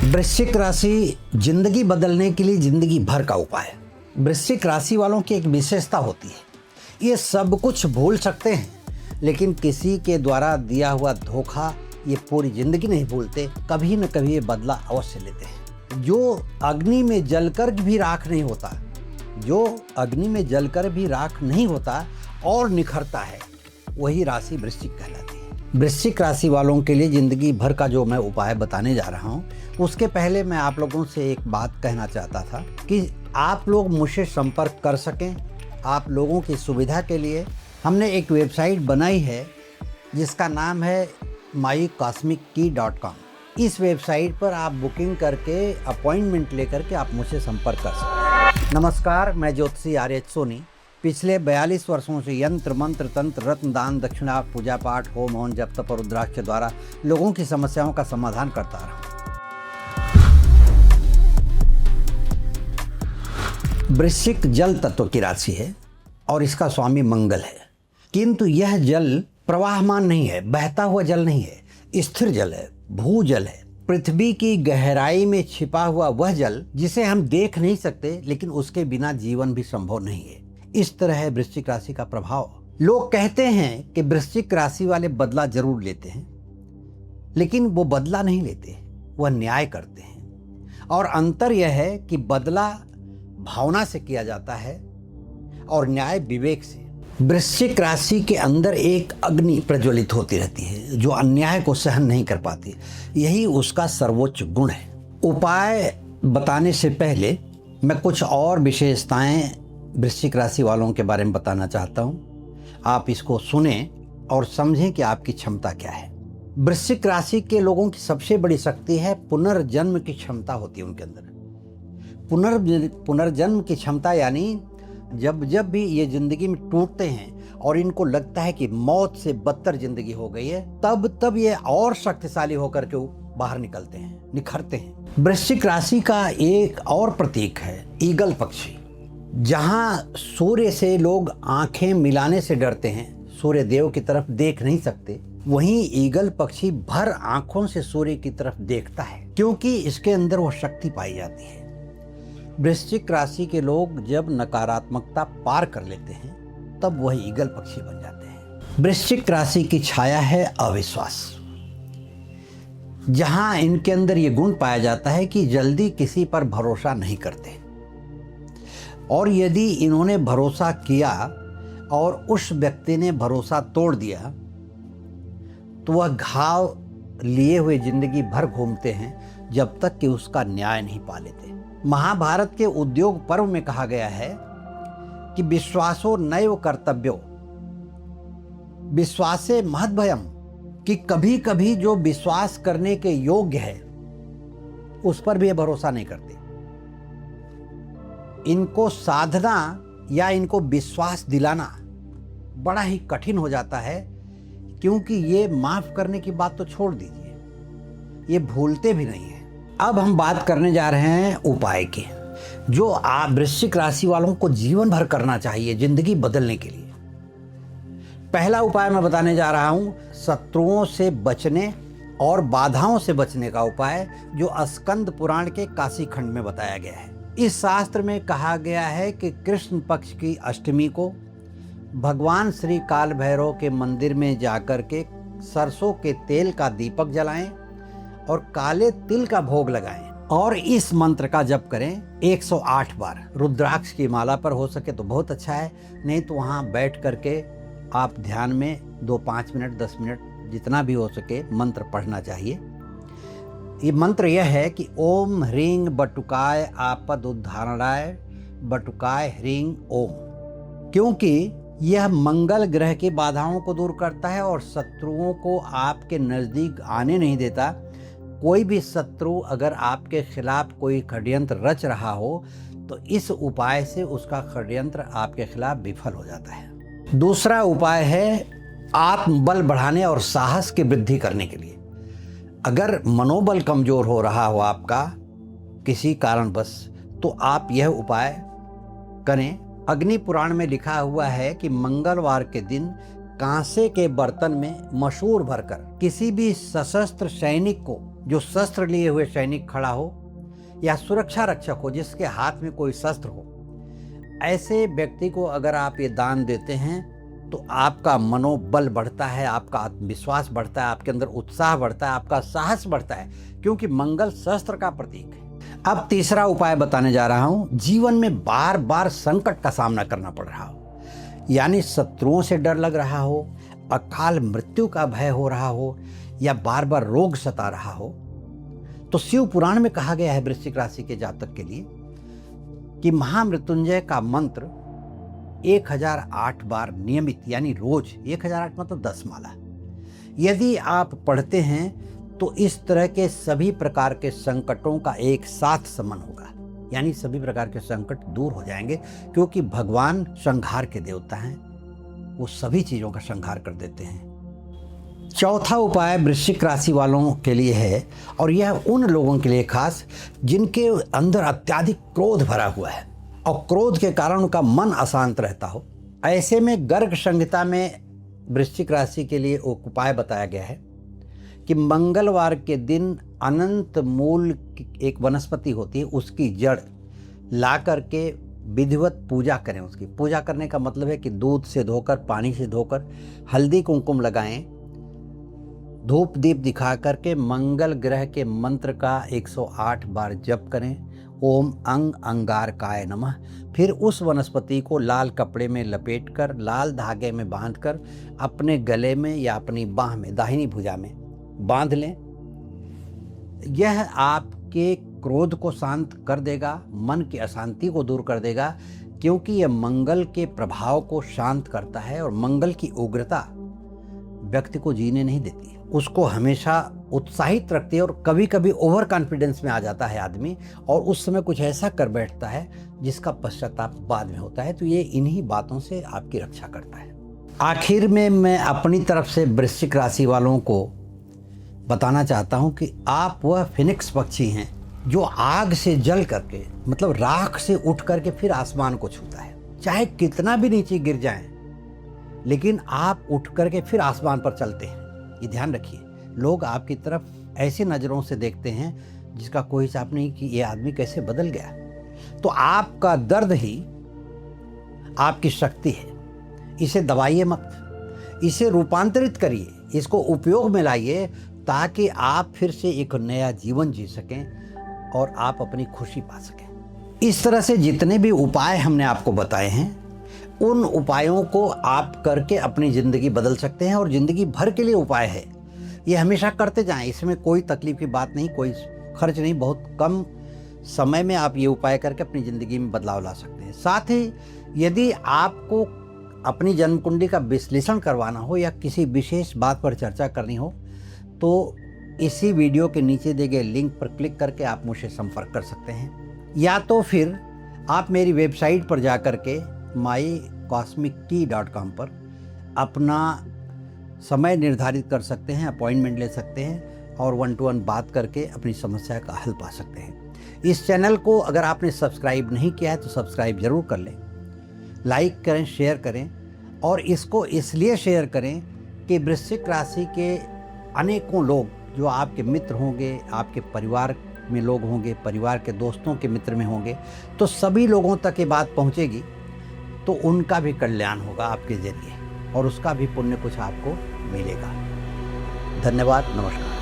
वृश्चिक राशि जिंदगी बदलने के लिए जिंदगी भर का उपाय। वृश्चिक राशि वालों की एक विशेषता होती है, ये सब कुछ भूल सकते हैं लेकिन किसी के द्वारा दिया हुआ धोखा ये पूरी जिंदगी नहीं भूलते, कभी न कभी ये बदला अवश्य लेते हैं। जो अग्नि में जलकर भी राख नहीं होता, जो अग्नि में जलकर भी राख नहीं होता और निखरता है, वही राशि वृश्चिक कहलाती है। वृश्चिक राशि वालों के लिए ज़िंदगी भर का जो मैं उपाय बताने जा रहा हूँ, उसके पहले मैं आप लोगों से एक बात कहना चाहता था कि आप लोग मुझसे संपर्क कर सकें। आप लोगों की सुविधा के लिए हमने एक वेबसाइट बनाई है जिसका नाम है mycosmickey.com। इस वेबसाइट पर आप बुकिंग करके अपॉइंटमेंट लेकर के आप मुझसे संपर्क कर सकते हैं। नमस्कार, मैं ज्योतिषी आर्य सोनी पिछले 42 वर्षों से यंत्र मंत्र तंत्र रत्न दान दक्षिणा पूजा पाठ होम हवन जप तप और रुद्राक्ष के द्वारा लोगों की समस्याओं का समाधान करता रहा। वृश्चिक जल तत्व की राशि है और इसका स्वामी मंगल है, किंतु यह जल प्रवाहमान नहीं है, बहता हुआ जल नहीं है, स्थिर जल है, भूजल है। पृथ्वी की गहराई में छिपा हुआ वह जल जिसे हम देख नहीं सकते, लेकिन उसके बिना जीवन भी संभव नहीं है। इस तरह है वृश्चिक राशि का प्रभाव। लोग कहते हैं कि वृश्चिक राशि वाले बदला जरूर लेते हैं, लेकिन वो बदला नहीं लेते, वह न्याय करते हैं। और अंतर यह है कि बदला भावना से किया जाता है और न्याय विवेक से। वृश्चिक राशि के अंदर एक अग्नि प्रज्वलित होती रहती है जो अन्याय को सहन नहीं कर पाती, यही उसका सर्वोच्च गुण है। उपाय बताने से पहले मैं कुछ और विशेषताएं वृश्चिक राशि वालों के बारे में बताना चाहता हूं। आप इसको सुने और समझें कि आपकी क्षमता क्या है। वृश्चिक राशि के लोगों की सबसे बड़ी शक्ति है पुनर्जन्म की क्षमता होती है उनके अंदर। पुनर्जन्म की क्षमता यानी जब जब भी ये जिंदगी में टूटते हैं और इनको लगता है कि मौत से बदतर जिंदगी हो गई है, तब ये और शक्तिशाली होकर के बाहर निकलते हैं, निखरते हैं। वृश्चिक राशि का एक और प्रतीक है ईगल पक्षी। जहां सूर्य से लोग आंखें मिलाने से डरते हैं, सूर्य देव की तरफ देख नहीं सकते, वहीं ईगल पक्षी भर आंखों से सूर्य की तरफ देखता है, क्योंकि इसके अंदर वो शक्ति पाई जाती है। वृश्चिक राशि के लोग जब नकारात्मकता पार कर लेते हैं, तब वह ईगल पक्षी बन जाते हैं। वृश्चिक राशि की छाया है अविश्वास। जहां इनके अंदर ये गुण पाया जाता है कि जल्दी किसी पर भरोसा नहीं करते, और यदि इन्होंने भरोसा किया और उस व्यक्ति ने भरोसा तोड़ दिया, तो वह घाव लिए हुए जिंदगी भर घूमते हैं जब तक कि उसका न्याय नहीं पा लेते। महाभारत के उद्योग पर्व में कहा गया है कि विश्वासो नैव कर्तव्यो, विश्वासे महद्भयम, कि कभी कभी जो विश्वास करने के योग्य है उस पर भी ये भरोसा नहीं करते। इनको साधना या इनको विश्वास दिलाना बड़ा ही कठिन हो जाता है, क्योंकि ये माफ करने की बात तो छोड़ दीजिए, ये भूलते भी नहीं है। अब हम बात करने जा रहे हैं उपाय के, जो आप वृश्चिक राशि वालों को जीवन भर करना चाहिए जिंदगी बदलने के लिए। पहला उपाय मैं बताने जा रहा हूं शत्रुओं से बचने और बाधाओं से बचने का उपाय, जो स्कंद पुराण के काशी खंड में बताया गया है। इस शास्त्र में कहा गया है कि कृष्ण पक्ष की अष्टमी को भगवान श्री काल भैरव के मंदिर में जाकर के सरसों के तेल का दीपक जलाएं और काले तिल का भोग लगाएं, और इस मंत्र का जप करें 108 बार। रुद्राक्ष की माला पर हो सके तो बहुत अच्छा है, नहीं तो वहाँ बैठ करके आप ध्यान में 2-5 मिनट 10 मिनट जितना भी हो सके मंत्र पढ़ना चाहिए। ये मंत्र यह है कि ओम ह्रीं बटुकाय आपद उद्धारणाय बटुकाय ह्रीं ओम, क्योंकि यह मंगल ग्रह की बाधाओं को दूर करता है और शत्रुओं को आपके नज़दीक आने नहीं देता। कोई भी शत्रु अगर आपके खिलाफ कोई षड्यंत्र रच रहा हो तो इस उपाय से उसका षड्यंत्र आपके खिलाफ विफल हो जाता है। दूसरा उपाय है आत्मबल बढ़ाने और साहस की वृद्धि करने के लिए। अगर मनोबल कमजोर हो रहा हो आपका किसी कारणवश, तो आप यह उपाय करें। अग्नि पुराण में लिखा हुआ है कि मंगलवार के दिन कांसे के बर्तन में मसूर भरकर किसी भी सशस्त्र सैनिक को जो शस्त्र लिए हुए सैनिक खड़ा हो या सुरक्षा रक्षक हो जिसके हाथ में कोई शस्त्र हो, ऐसे व्यक्ति को अगर आप ये दान देते हैं तो आपका मनोबल बढ़ता है, आपका आत्मविश्वास बढ़ता है, आपके अंदर उत्साह बढ़ता है, आपका साहस बढ़ता है, क्योंकि मंगल शस्त्र का प्रतीक है। अब तीसरा उपाय बताने जा रहा हूं। जीवन में बार बार संकट का सामना करना पड़ रहा हो, यानी शत्रुओं से डर लग रहा हो, अकाल मृत्यु का भय हो रहा हो या बार बार रोग सता रहा हो, तो शिव पुराण में कहा गया है वृश्चिक राशि के जातक के लिए कि महामृत्युंजय का मंत्र 1008 बार नियमित, यानी रोज 1008 मतलब 10 माला यदि आप पढ़ते हैं तो इस तरह के सभी प्रकार के संकटों का एक साथ शमन होगा, यानी सभी प्रकार के संकट दूर हो जाएंगे, क्योंकि भगवान संहार के देवता हैं, वो सभी चीज़ों का संहार कर देते हैं। चौथा उपाय वृश्चिक राशि वालों के लिए है, और यह उन लोगों के लिए खास जिनके अंदर अत्यधिक क्रोध भरा हुआ है और क्रोध के कारण उनका मन अशांत रहता हो। ऐसे में गर्ग संहिता में वृश्चिक राशि के लिए एक उपाय बताया गया है कि मंगलवार के दिन अनंत मूल एक वनस्पति होती है, उसकी जड़ ला करके विधिवत पूजा करें। उसकी पूजा करने का मतलब है कि दूध से धोकर, पानी से धोकर, हल्दी कुमकुम लगाएं, धूप दीप दिखा करके मंगल ग्रह के मंत्र का 108 बार जप करें, ओम अंग अंगारकाय नमः। फिर उस वनस्पति को लाल कपड़े में लपेटकर, लाल धागे में बांधकर अपने गले में या अपनी बाह में, दाहिनी भुजा में बांध लें। यह आपके क्रोध को शांत कर देगा, मन की अशांति को दूर कर देगा, क्योंकि यह मंगल के प्रभाव को शांत करता है और मंगल की उग्रता व्यक्ति को जीने नहीं देती, उसको हमेशा उत्साहित रखती है और कभी कभी ओवर कॉन्फिडेंस में आ जाता है आदमी और उस समय कुछ ऐसा कर बैठता है जिसका पश्चाताप बाद में होता है। तो ये इन्हीं बातों से आपकी रक्षा करता है। आखिर में मैं अपनी तरफ से वृश्चिक राशि वालों को बताना चाहता हूं कि आप वह फिनिक्स पक्षी हैं जो आग से जल करके, मतलब राख से उठ करके फिर आसमान को छूता है। चाहे कितना भी नीचे गिर जाएं, लेकिन आप उठ करके फिर आसमान पर चलते हैं। ये ध्यान रखिए, लोग आपकी तरफ ऐसी नज़रों से देखते हैं जिसका कोई हिसाब नहीं कि ये आदमी कैसे बदल गया। तो आपका दर्द ही आपकी शक्ति है। इसे दबाइए मत, इसे रूपांतरित करिए, इसको उपयोग में लाइए, ताकि आप फिर से एक नया जीवन जी सकें और आप अपनी खुशी पा सकें। इस तरह से जितने भी उपाय हमने आपको बताए हैं, उन उपायों को आप करके अपनी ज़िंदगी बदल सकते हैं और ज़िंदगी भर के लिए उपाय है। ये हमेशा करते जाएं, इसमें कोई तकलीफ की बात नहीं, कोई खर्च नहीं, बहुत कम समय में आप ये उपाय करके अपनी ज़िंदगी में बदलाव ला सकते हैं। साथ ही यदि आपको अपनी जन्म कुंडली का विश्लेषण करवाना हो या किसी विशेष बात पर चर्चा करनी हो, तो इसी वीडियो के नीचे दिए गए लिंक पर क्लिक करके आप मुझसे संपर्क कर सकते हैं, या तो फिर आप मेरी वेबसाइट पर जा कर के mycosmictea.com पर अपना समय निर्धारित कर सकते हैं, अपॉइंटमेंट ले सकते हैं और 1-to-1 बात करके अपनी समस्या का हल पा सकते हैं। इस चैनल को अगर आपने सब्सक्राइब नहीं किया है तो सब्सक्राइब ज़रूर कर लें, लाइक करें, शेयर करें, और इसको इसलिए शेयर करें कि वृश्चिक राशि के अनेकों लोग जो आपके मित्र होंगे, आपके परिवार में लोग होंगे, परिवार के दोस्तों के मित्र में होंगे, तो सभी लोगों तक ये बात पहुंचेगी, तो उनका भी कल्याण होगा आपके जरिए और उसका भी पुण्य कुछ आपको मिलेगा। धन्यवाद, नमस्कार।